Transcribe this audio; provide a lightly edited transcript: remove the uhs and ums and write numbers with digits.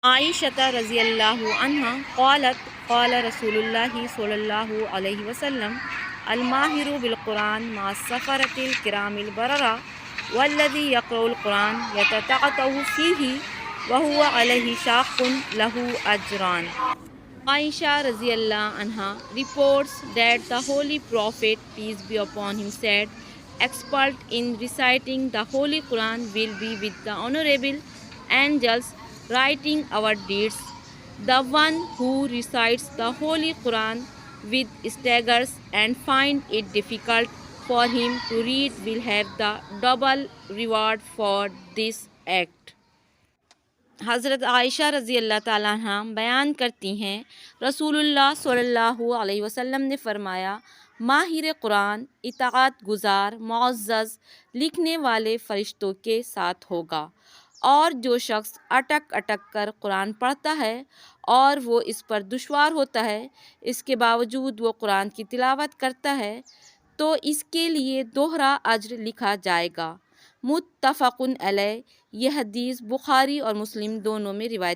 عائشہ رضی اللہ عنہا قالت قال رسول اللہ صلی اللہ علیہ وسلم الماہر بالقرآن مع السفرۃ الکرام البررہ والذی یقرأ القرآن یتتعتع فیہ وہو علیہ شاق لہ اجران. Aisha رضی اللہ عنہا reports that the Holy Prophet, peace be upon him, said, expert in reciting the Holy Quran will be with the honorable angels writing our deeds. The one who recites the Holy Quran with staggers and find it difficult for him to read will have the double reward for this act. حضرت عائشہ رضی اللہ تعالیٰ عنہ بیان کرتی ہیں رسول اللہ صلی اللہ علیہ وسلم نے فرمایا ماہر قرآن اطاعت گزار معزز لکھنے والے فرشتوں کے ساتھ ہوگا، اور جو شخص اٹک اٹک کر قرآن پڑھتا ہے اور وہ اس پر دشوار ہوتا ہے، اس کے باوجود وہ قرآن کی تلاوت کرتا ہے تو اس کے لیے دوہرا اجر لکھا جائے گا. متفق علیہ. یہ حدیث بخاری اور مسلم دونوں میں روایت